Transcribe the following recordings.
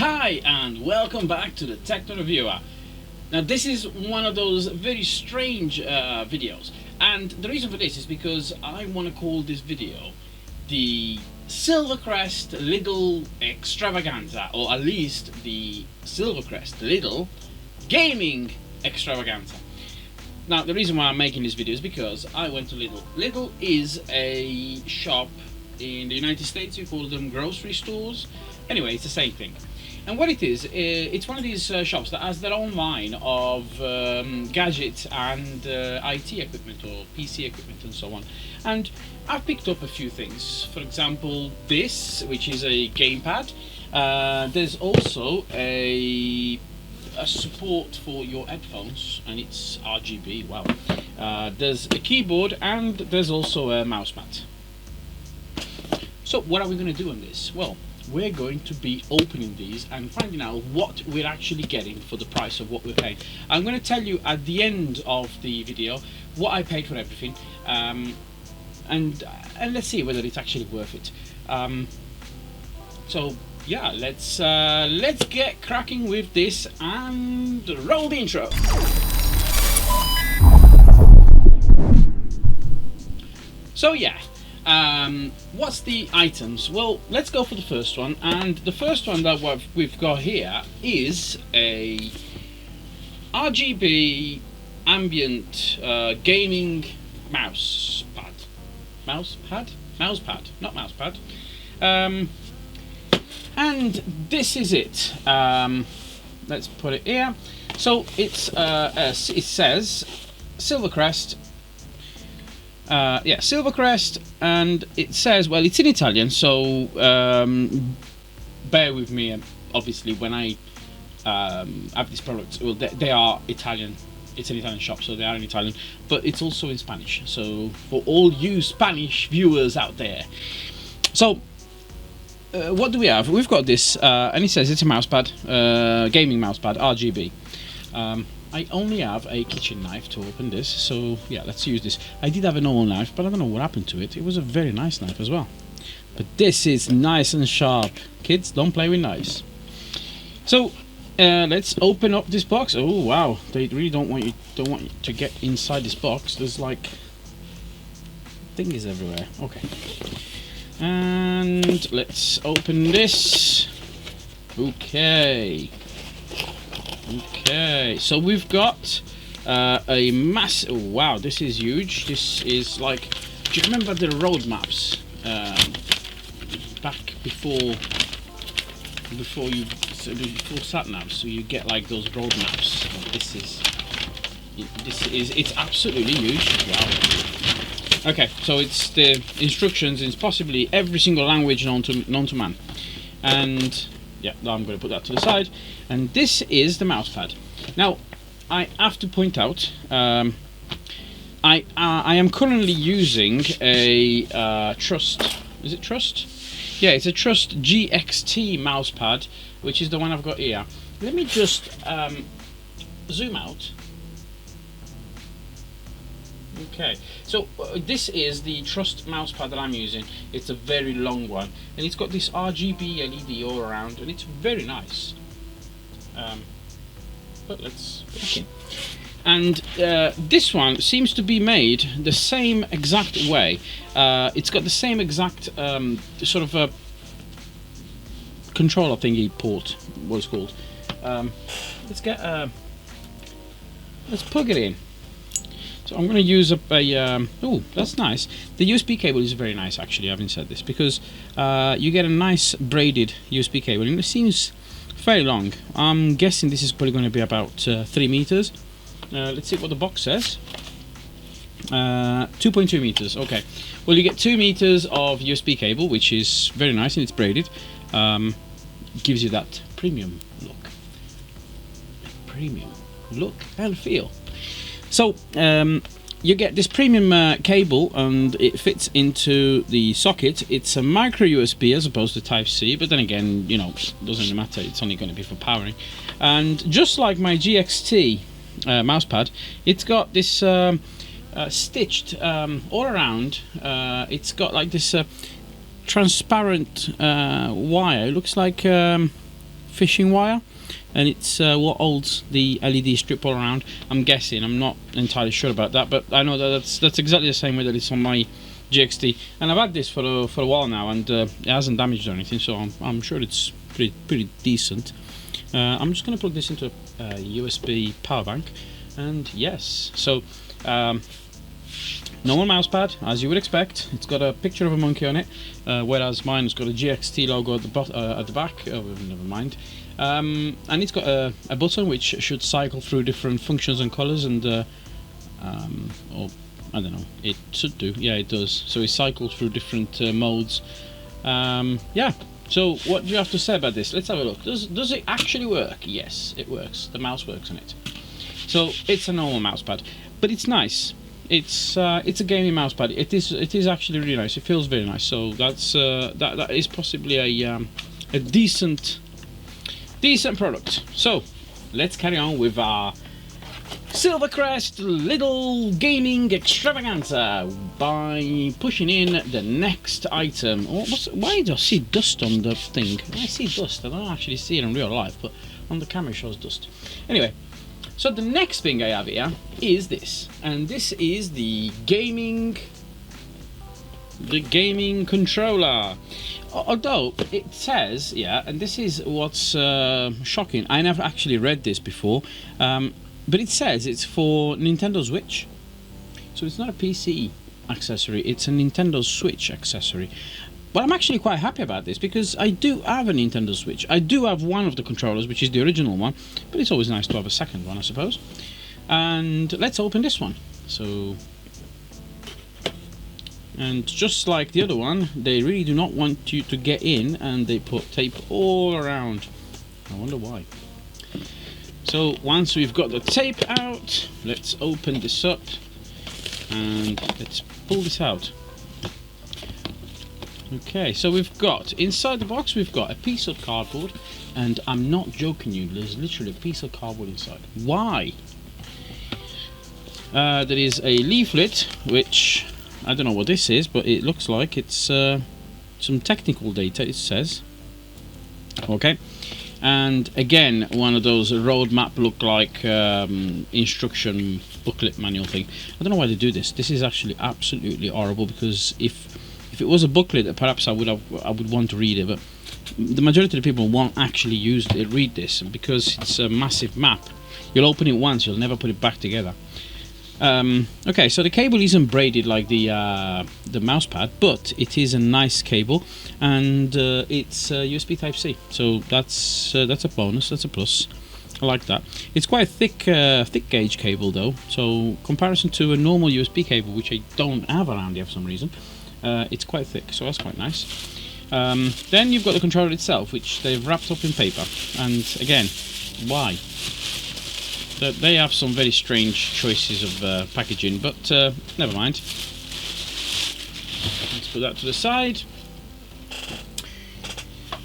Hi and welcome back to the Tech Reviewer. Now this is one of those very strange videos, and the reason for this is because I want to call this video the Silvercrest Lidl Extravaganza, or at least the Silvercrest Lidl Gaming Extravaganza. Now the reason why I'm making this video is because I went to Lidl. Lidl is a shop in the United States. We call them grocery stores. Anyway, it's the same thing. And what it is, it's one of these shops that has their own line of gadgets and IT equipment or PC equipment and so on. And I've picked up a few things. For example, this, which is a gamepad. There's also a support for your headphones, and it's RGB. Wow. There's a keyboard, and there's also a mouse mat. So what are we going to do on this? Well, we're going to be opening these and finding out what we're actually getting for the price of what we're paying. I'm going to tell you at the end of the video what I paid for everything, and let's see whether it's actually worth it. So yeah, let's get cracking with this and roll the intro. So yeah. What's the items? Well, let's go for the first one, and the first one that we've got here is a RGB ambient gaming mouse pad, and this is it. Let's put it here. So it's it says Silvercrest. Yeah, Silvercrest, and it says, well, it's in Italian, so bear with me. Obviously, when I have these products, well, they are Italian. It's an Italian shop, so they are in Italian, but it's also in Spanish. So for all you Spanish viewers out there, so what do we have? We've got this, and it says it's a mousepad, gaming mousepad, RGB. I only have a kitchen knife to open this, so yeah, let's use this. I did have a normal knife, but I don't know what happened to it. It was a very nice knife as well. But this is nice and sharp. Kids, don't play with knives. So let's open up this box. Oh wow, they really don't want you to get inside this box. There's like things everywhere. Okay. And let's open this. Okay, so we've got a massive. Oh, wow, this is huge. This is like, do you remember the road maps back before sat navs? So you get like those road maps. It's absolutely huge. Wow. Okay, so it's the instructions in possibly every single language known to man, and yeah, I'm going to put that to the side. And this is the mousepad. Now, I have to point out, I am currently using a Trust. Is it Trust? Yeah, it's a Trust GXT mousepad, which is the one I've got here. Let me just zoom out. Okay, so this is the Trust mousepad that I'm using. It's a very long one, and it's got this RGB LED all around, and it's very nice. But let's put it in. And this one seems to be made the same exact way. It's got the same exact sort of a controller thingy port, what it's called. Let's plug it in. So I'm going to use up a. Oh, that's nice. The USB cable is very nice, actually. I haven't said this because you get a nice braided USB cable, and it seems very long. I'm guessing this is probably going to be about 3 meters. Let's see what the box says. 2.2 meters. Okay. Well, you get 2 meters of USB cable, which is very nice, and it's braided. Gives you that premium look and feel. So you get this premium cable, and it fits into the socket. It's a micro USB as opposed to Type C, but then again, you know, it doesn't matter. It's only going to be for powering. And just like my GXT mousepad, it's got this stitched all around. It's got like this transparent wire. It looks like fishing wire, and it's what holds the LED strip all around. I'm guessing, I'm not entirely sure about that, but I know that that's exactly the same way that it's on my GXT, and I've had this for a while now, and it hasn't damaged or anything, so I'm sure it's pretty decent. I'm just going to plug this into a USB power bank, and yes, so normal mouse pad as you would expect. It's got a picture of a monkey on it, whereas mine has got a GXT logo at the back. Oh, never mind. And it's got a button which should cycle through different functions and colors, and or I don't know, it should do. Yeah, it does. So it cycles through different modes. Yeah. So what do you have to say about this? Let's have a look. Does it actually work? Yes, it works. The mouse works on it. So it's a normal mouse pad, but it's nice. It's a gaming mouse pad. It is actually really nice. It feels very nice. So that's that is possibly a decent product. So let's carry on with our Silvercrest Lidl Gaming Extravaganza by pushing in the next item. Oh, why do I see dust on the thing? I see dust. I don't actually see it in real life, but on the camera it shows dust. Anyway, so the next thing I have here is this, and this is the gaming controller. Although it says, yeah, and this is what's shocking. I never actually read this before. But it says it's for Nintendo Switch, so it's not a PC accessory, it's a Nintendo Switch accessory. But I'm actually quite happy about this, because I do have a Nintendo Switch. I do have one of the controllers, which is the original one, but it's always nice to have a second one, I suppose. And let's open this one. So, and just like the other one, they really do not want you to get in, and they put tape all around. I wonder why. So once we've got the tape out, let's open this up and let's pull this out. Okay, so we've got, inside the box we've got a piece of cardboard, and I'm not joking you, there's literally a piece of cardboard inside. Why? There is a leaflet, which I don't know what this is, but it looks like it's some technical data, it says. Okay. And again, one of those roadmap look like instruction booklet manual thing. I don't know why they do this. This is actually absolutely horrible, because if it was a booklet, perhaps I would want to read it, but the majority of the people won't actually read this, because it's a massive map. You'll open it once, you'll never put it back together. Okay, so the cable isn't braided like the mouse pad, but it is a nice cable, and it's USB Type-C, so that's a bonus, that's a plus. I like that. It's quite a thick gauge cable though, so comparison to a normal USB cable, which I don't have around here for some reason, it's quite thick, so that's quite nice. Then you've got the controller itself, which they've wrapped up in paper, and again, why? They have some very strange choices of packaging, but never mind. Let's put that to the side.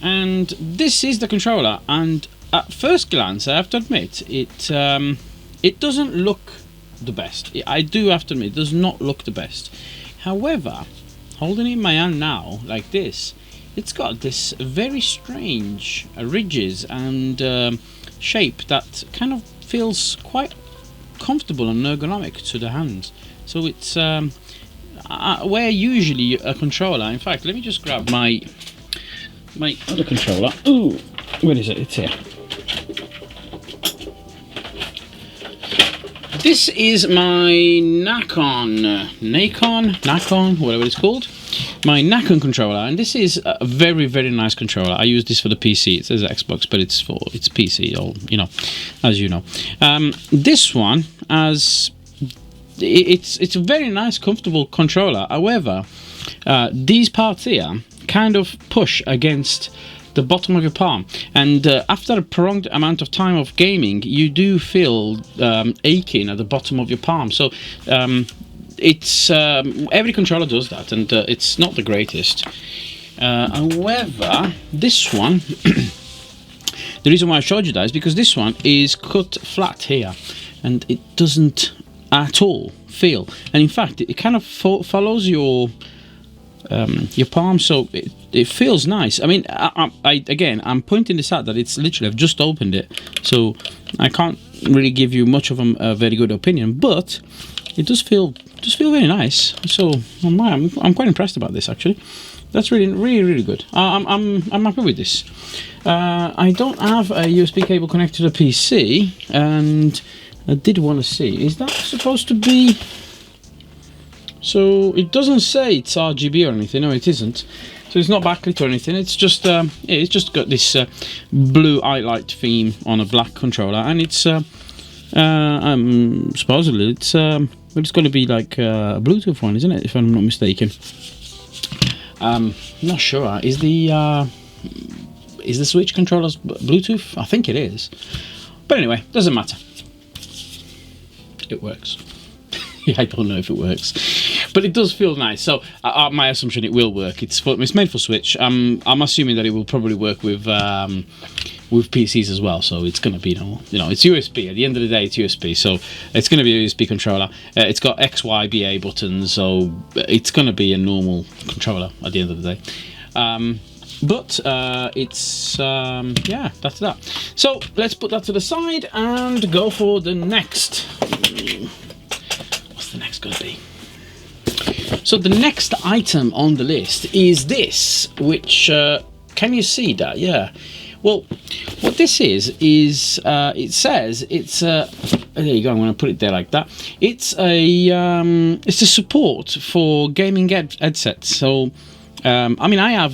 And this is the controller, and at first glance I have to admit it doesn't look the best. I do have to admit, it does not look the best. However, holding it in my hand now like this, it's got this very strange ridges and shape that kind of feels quite comfortable and ergonomic to the hand. So it's where usually a controller, in fact, let me just grab my other controller. Ooh, where is it? It's here. This is my Nacon, whatever it's called. My Nacon controller, and this is a very, very nice controller. I use this for the PC. It says Xbox, but it's PC, or as you know. This one it's a very nice, comfortable controller. However, these parts here kind of push against the bottom of your palm, and after a prolonged amount of time of gaming, you do feel aching at the bottom of your palm. So it's every controller does that, and it's not the greatest. However, this one the reason why I showed you that is because this one is cut flat here, and it doesn't at all feel, and in fact it kind of follows your palm, so it feels nice. I mean, again, I'm pointing this out that it's literally, I've just opened it, so I can't really give you much of a very good opinion, but it does feel very nice. So I'm quite impressed about this, actually. That's really good. I'm happy with this. I don't have a USB cable connected to the PC, and I did want to see, is that supposed to be? So it doesn't say it's RGB or anything. No, it isn't. So it's not backlit or anything. It's just it's just got this blue highlight theme on a black controller, and it's supposedly it's going to be like a Bluetooth one, isn't it? If I'm not mistaken. Not sure. Is the Switch controller's Bluetooth? I think it is. But anyway, doesn't matter. It works. I don't know if it works, but it does feel nice. So my assumption, it will work. It's made for Switch. I'm assuming that it will probably work with PCs as well. So it's going to be, it's USB. At the end of the day, it's USB. So it's going to be a USB controller. It's got X, Y, BA buttons. So it's going to be a normal controller at the end of the day. But it's yeah, that's that. So let's put that to the side and go for the next. What's the next going to be? So the next item on the list is this, which can you see that? Yeah. Well, what this is it says it's there you go. I'm going to put it there like that. It's a support for gaming headsets. So I mean, I have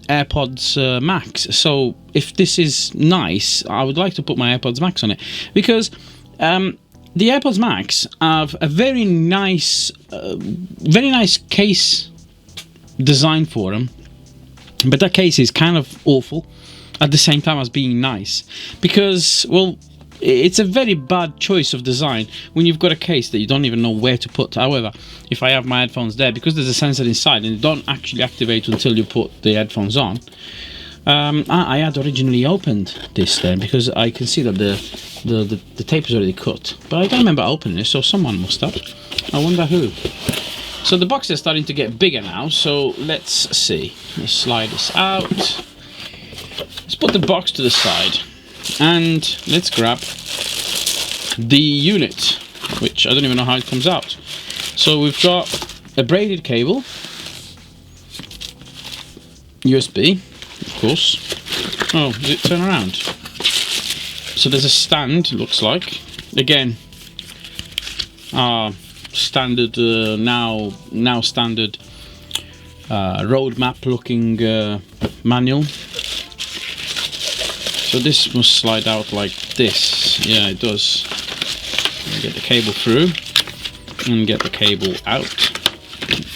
AirPods Max. So if this is nice, I would like to put my AirPods Max on it, because the AirPods Max have a very nice case design for them, but that case is kind of awful at the same time as being nice, because, well, it's a very bad choice of design when you've got a case that you don't even know where to put. However, if I have my headphones there, because there's a sensor inside and they don't actually activate until you put the headphones on, I had originally opened this then, because I can see that the tape is already cut, but I don't remember opening it, so someone must have. I wonder who. So the box is starting to get bigger now, so let's see. Let's slide this out. Let's put the box to the side, and let's grab the unit, which I don't even know how it comes out. So we've got a braided cable, USB, of course. Oh, does it turn around? So there's a stand, looks like. Again, standard now standard roadmap looking manual. So this must slide out like this. Yeah, it does. Get the cable through and get the cable out.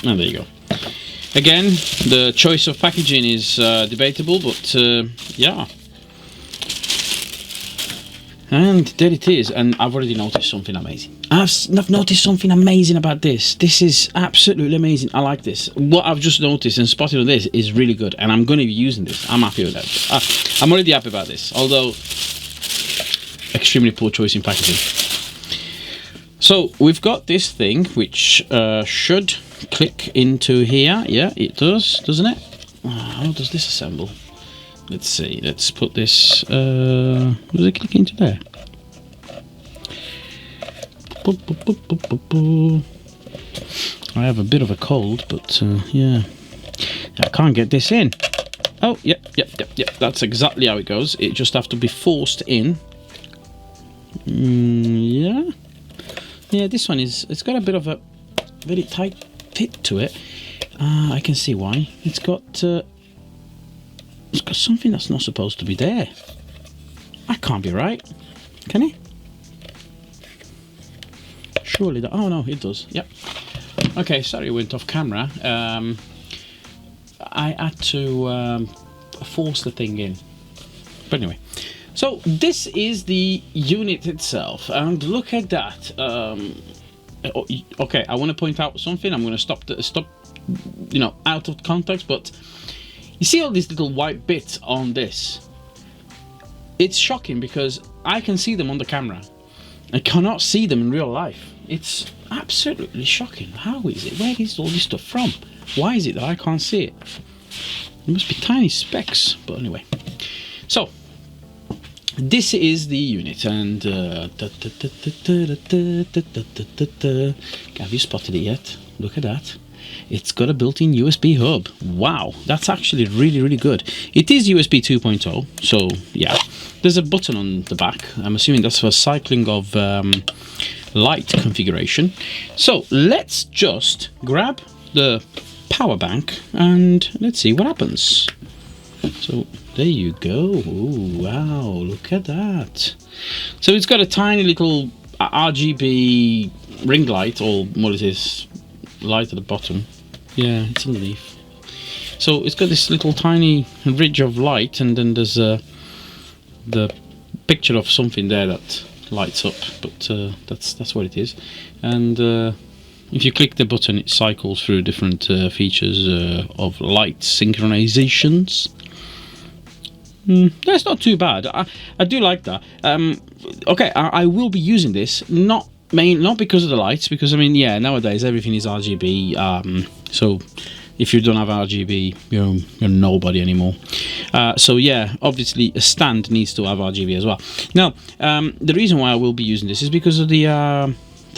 And there you go. Again, the choice of packaging is debatable, but yeah. And there it is, and I've already noticed something amazing. I've noticed something amazing about this. This is absolutely amazing. I like this. What I've just noticed and spotted on this is really good, and I'm going to be using this. I'm happy with that. I'm already happy about this, although extremely poor choice in packaging. So we've got this thing which should click into here. Yeah, it does, doesn't it? How does this assemble? Let's see. Let's put this. Does it click into there? I have a bit of a cold, but yeah, I can't get this in. Oh, yep. That's exactly how it goes. It just have to be forced in. Yeah. This one is. It's got a bit of a very tight fit to it. I can see why. It's got something that's not supposed to be there. That can't be right. Can it? Surely that. Oh no, it does. Yep. Okay, sorry, it went off camera. I had to force the thing in. But anyway, so this is the unit itself, and look at that. Okay, I want to point out something. I'm going to stop, out of context, but you see all these little white bits on this? It's shocking because I can see them on the camera. I cannot see them in real life. It's absolutely shocking. How is it? Where is all this stuff from? Why is it that I can't see it? It must be tiny specks, but anyway. So this is the unit, and have you spotted it yet? Look at that. It's got a built-in USB hub. Wow, that's actually really good. It is USB 2.0, so yeah. There's a button on the back. I'm assuming that's for cycling of light configuration. So let's just grab the power bank and let's see what happens. So there you go. Ooh, wow, look at that. So it's got a tiny little RGB ring light, or what it is, light at the bottom. Yeah, it's underneath. So it's got this little tiny ridge of light, and then there's the picture of something there that lights up, but that's what it is. And if you click the button, it cycles through different features of light synchronizations. That's not too bad. I do like that. Okay, I will be using this not because of the lights, because I mean, yeah, nowadays everything is RGB. So if you don't have RGB, you're nobody anymore. So yeah, obviously a stand needs to have RGB as well. Now, the reason why I will be using this is because of the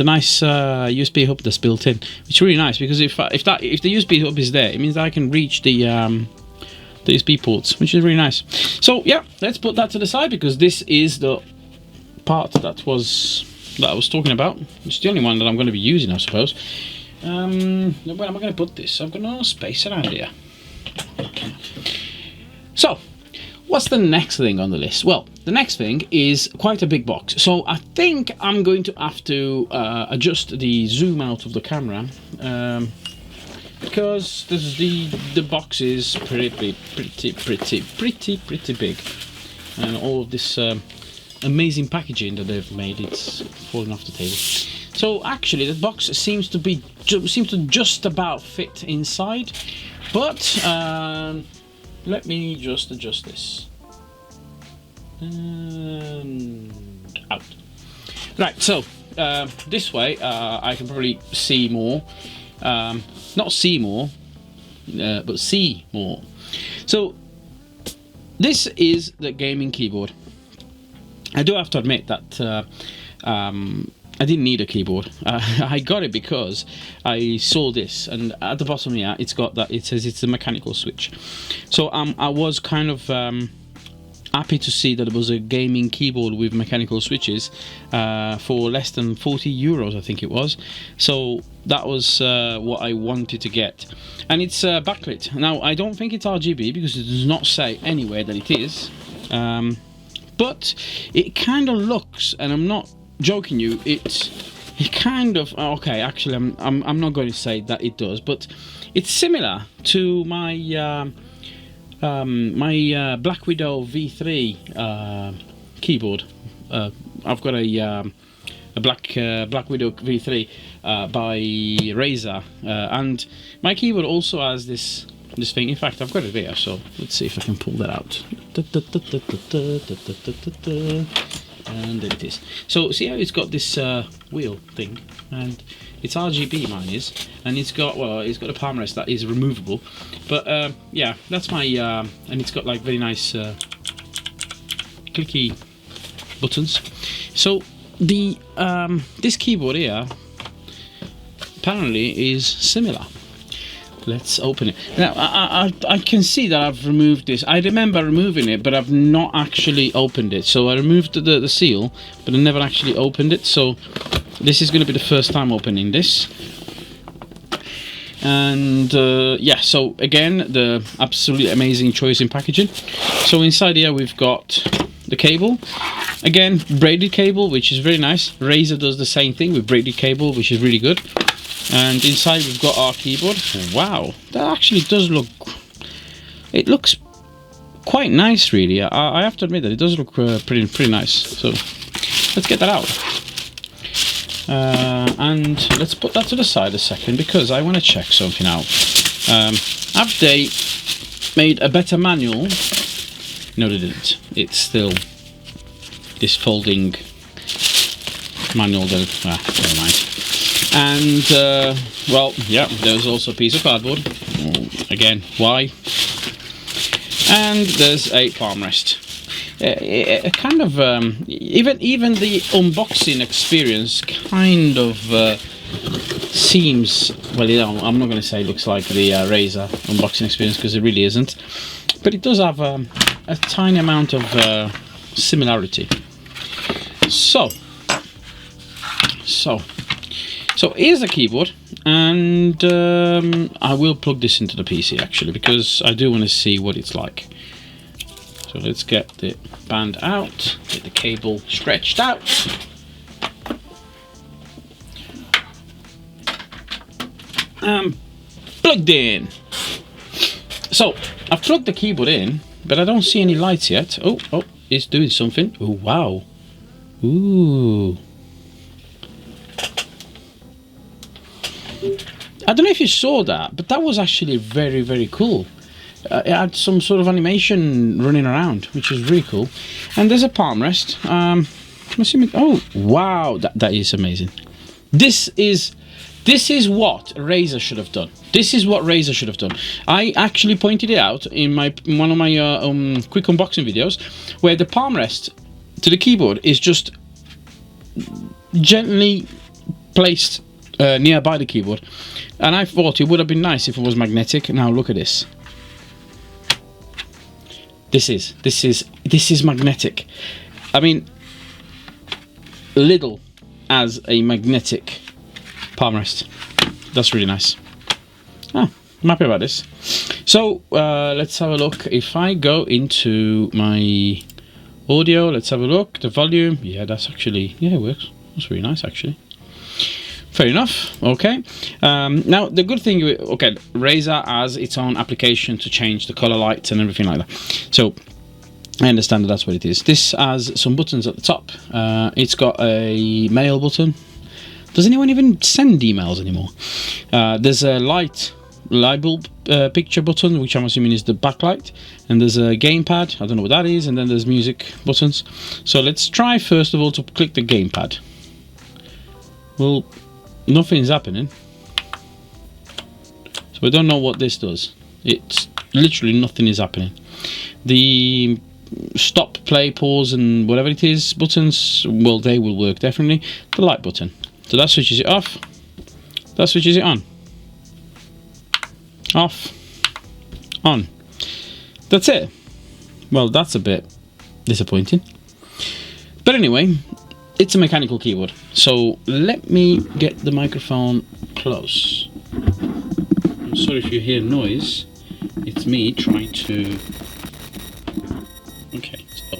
nice USB hub that's built in. It's really nice, because if the USB hub is there, it means that I can reach the USB ports, which is really nice. So yeah, let's put that to the side, because this is the part that I was talking about. It's the only one that I'm going to be using, I suppose. Where am I going to put this? I've got no space around here. So, what's the next thing on the list? Well, the next thing is quite a big box. So I think I'm going to have to adjust the zoom out of the camera, because the box is pretty big, and all of this amazing packaging that they've made, it's falling off the table. So actually the box seems to just about fit inside, but let me just adjust this and out. Right, so this way I can probably see more. Not see more, but see more. So this is the gaming keyboard. I do have to admit that I didn't need a keyboard. I got it because I saw this, and at the bottom here it's got that, it says it's a mechanical switch. So I was kind of happy to see that it was a gaming keyboard with mechanical switches for less than 40 euros, I think it was. So that was what I wanted to get, and it's backlit. Now I don't think it's RGB, because it does not say anywhere that it is, but it kind of looks, and I'm not joking you, it kind of, okay, actually I'm not going to say that it does, but it's similar to my my Black Widow V3 keyboard. I've got a Black Widow V3 by Razer, and my keyboard also has this thing. In fact, I've got it here, so let's see if I can pull that out. And there it is. So see how it's got this wheel thing, and it's RGB, mine is, and it's got a palm rest that is removable. But yeah, that's my and it's got like very nice clicky buttons. So the this keyboard here apparently is similar. Let's open it. Now I can see that I've removed this. I remember removing it, but I've not actually opened it. So I removed the seal, but I never actually opened it. So this is going to be the first time opening this. And yeah, so again, the absolutely amazing choice in packaging. So inside here we've got the cable. Again, braided cable, which is very nice. Razer does the same thing with braided cable, which is really good. And inside we've got our keyboard. Wow, that actually does look, it looks quite nice, really. I have to admit that it does look pretty nice. So let's get that out, and let's put that to the side a second, because I want to check something out. Have they made a better manual? No, they didn't. It's still this folding manual that, never mind. And well, yeah, there's also a piece of cardboard. Again, why? and there's a palm rest. Kind of even the unboxing experience kind of seems, well, you know, I'm not going to say it looks like the Razer unboxing experience, because it really isn't, but it does have a tiny amount of similarity. So here's the keyboard, and I will plug this into the PC actually, because I do want to see what it's like. So let's get the band out, get the cable stretched out. Plugged in. So I've plugged the keyboard in, but I don't see any lights yet. Oh, it's doing something. Oh, wow. Ooh. I don't know if you saw that, but that was actually very, very cool. It had some sort of animation running around, which is really cool. And there's a palm rest. I'm assuming. Oh, wow, that is amazing. This is what Razer should have done. This is what Razer should have done. I actually pointed it out in one of my quick unboxing videos, where the palm rest to the keyboard is just gently placed nearby the keyboard, and I thought it would have been nice if it was magnetic. Now look at this. This is magnetic. I mean, Lidl as a magnetic palm rest. That's really nice. I'm happy about this. So let's have a look. If I go into my audio, let's have a look. The volume, yeah, that's actually, yeah, it works. That's really nice actually. Fair enough. Okay. Now the good thing, okay, Razer has its own application to change the color lights and everything like that. So I understand that's what it is. This has some buttons at the top. It's got a mail button. Does anyone even send emails anymore? There's a light bulb picture button, which I'm assuming is the backlight, and there's a gamepad. I don't know what that is, and then there's music buttons. So let's try first of all to click the gamepad. Well, nothing's happening, so I don't know what this does. It's literally nothing is happening. The stop, play, pause, and whatever it is buttons, well, they will work definitely. The light button, so that switches it off, that switches it on, off, on. That's it. Well, that's a bit disappointing, but anyway, it's a mechanical keyboard. So let me get the microphone close. I'm sorry if you hear noise. It's me trying to... Okay, so...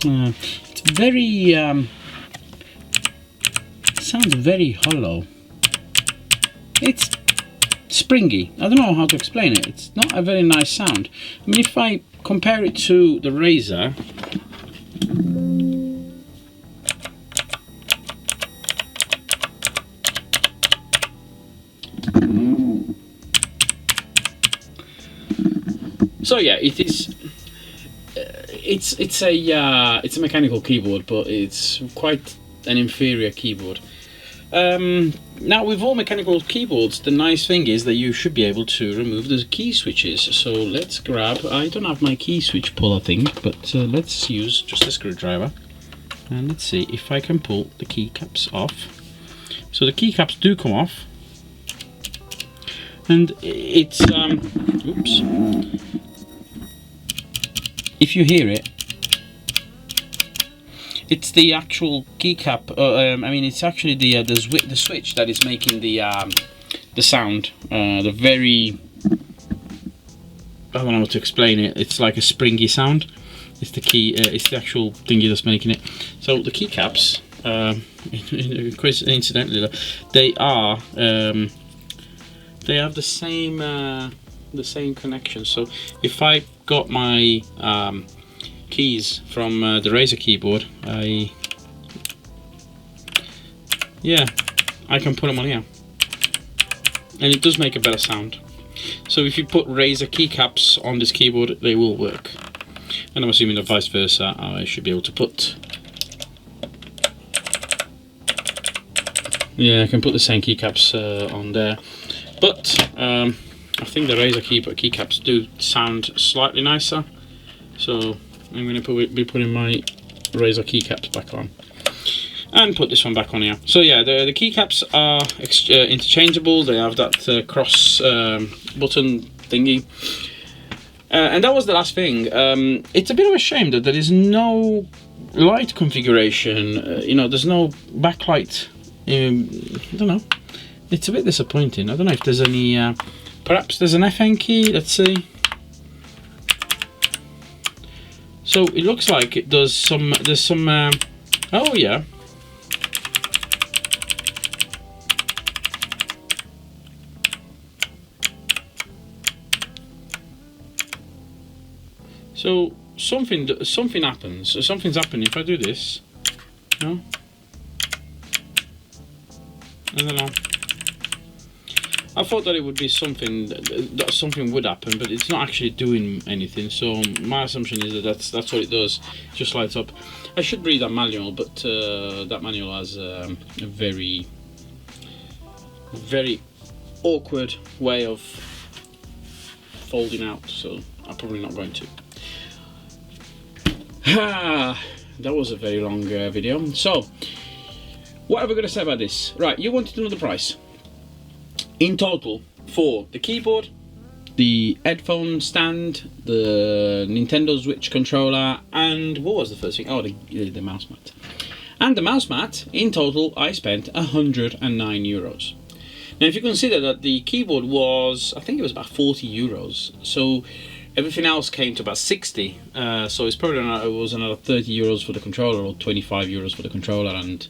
it's very... it sounds very hollow. It's springy. I don't know how to explain it. It's not a very nice sound. I mean, if I compare it to the Razer, so yeah, it is. It's a mechanical keyboard, but it's quite an inferior keyboard. Now, with all mechanical keyboards, the nice thing is that you should be able to remove the key switches. So let's grab, I don't have my key switch puller thing, but let's use just a screwdriver, and let's see if I can pull the keycaps off. So the keycaps do come off, and it's oops, if you hear it, it's the actual keycap. I mean, it's actually the switch that is making the sound. The very, I don't know how to explain it. It's like a springy sound. It's the key. It's the actual thingy that's making it. So the keycaps, incidentally, they are they have the same connection. So if I got my keys from the Razer keyboard, I can put them on here, and it does make a better sound. So if you put Razer keycaps on this keyboard, they will work, and I'm assuming that vice versa. I should be able to put, Yeah, I can put the same keycaps on there, but I think the Razer keycaps do sound slightly nicer, so I'm going to be putting my Razer keycaps back on and put this one back on here. So yeah, the keycaps are interchangeable. They have that cross button thingy. And that was the last thing. It's a bit of a shame that there is no light configuration. You know, there's no backlight. I don't know. It's a bit disappointing. I don't know if there's any. Perhaps there's an FN key. Let's see. So it looks like it does some. There's some. Oh yeah. So something happens. Something's happening if I do this. No. I don't know. I thought that it would be something that something would happen, but it's not actually doing anything. So my assumption is that that's what it does. It just lights up. I should read that manual, but that manual has a very awkward way of folding out. So I'm probably not going to. That was a very long video. So, what am I going to say about this? Right, you wanted to know the price. In total, for the keyboard, the headphone stand, the Nintendo Switch controller, and what was the first thing? Oh, the mouse mat. And the mouse mat, in total, I spent €109. Now, if you consider that the keyboard was, I think it was about €40, so everything else came to about 60, so it's probably it was another €30 for the controller, or €25 for the controller, and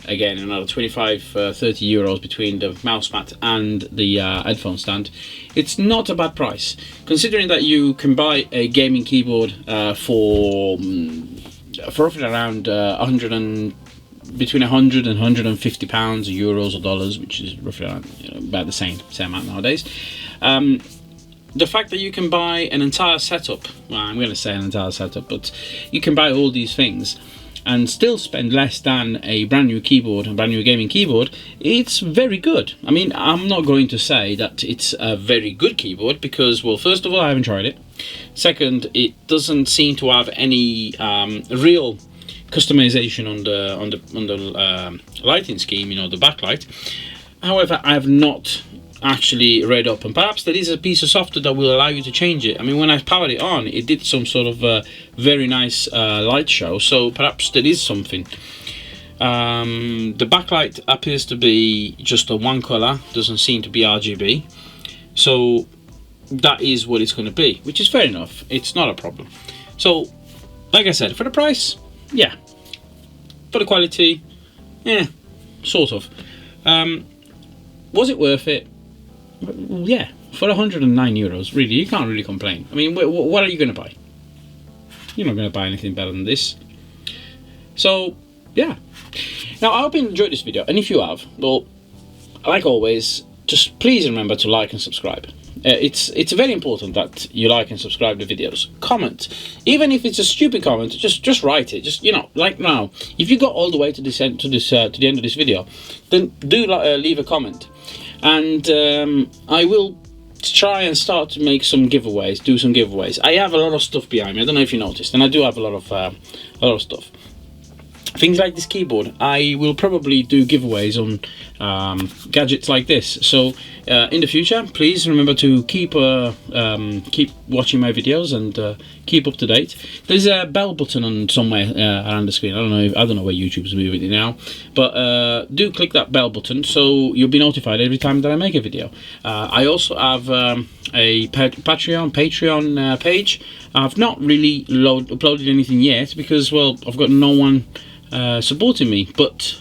again another 25-30 euros between the mouse mat and the headphone stand. It's not a bad price, considering that you can buy a gaming keyboard for roughly around between 100 and 150 pounds, euros or dollars, which is roughly around, about the same amount nowadays. The fact that you can buy an entire setup, well, I'm going to say an entire setup, but you can buy all these things and still spend less than a brand new keyboard, a brand new gaming keyboard, it's very good. I mean, I'm not going to say that it's a very good keyboard because, well, first of all, I haven't tried it. Second, it doesn't seem to have any real customization on the lighting scheme, the backlight. However, I have not actually read up, and perhaps there is a piece of software that will allow you to change it. I mean, when I powered it on, it did some sort of very nice light show, so perhaps there is something. The backlight appears to be just a one color, doesn't seem to be RGB, so that is what it's going to be, which is fair enough. It's not a problem. So, like I said, for the price, yeah. For the quality, yeah, sort of. Was it worth it? Yeah, for €109, really, you can't really complain. I mean, what are you going to buy? You're not going to buy anything better than this. So, yeah. Now, I hope you enjoyed this video, and if you have, well, like always, just please remember to like and subscribe. It's very important that you like and subscribe to videos. Comment, even if it's a stupid comment, just write it. Just like now, if you got all the way to the end of this video, then do leave a comment, and I will try and start to make some giveaways, do some giveaways. I have a lot of stuff behind me. I don't know if you noticed, and I do have a lot of stuff. Things like this keyboard, I will probably do giveaways on gadgets like this. So in the future, please remember to keep watching my videos and keep up to date. There's a bell button on somewhere around the screen. I don't know where YouTube's moving it now, but do click that bell button so you'll be notified every time that I make a video. I also have a Patreon page. I've not really uploaded anything yet because, well, I've got no one supporting me, but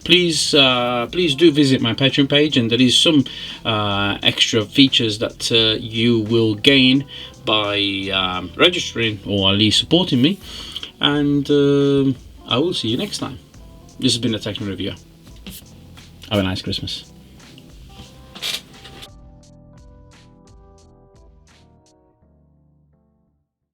please do visit my Patreon page, and there is some extra features that you will gain by registering or at least supporting me, and I will see you next time. This has been a Techno Review. Have a nice Christmas.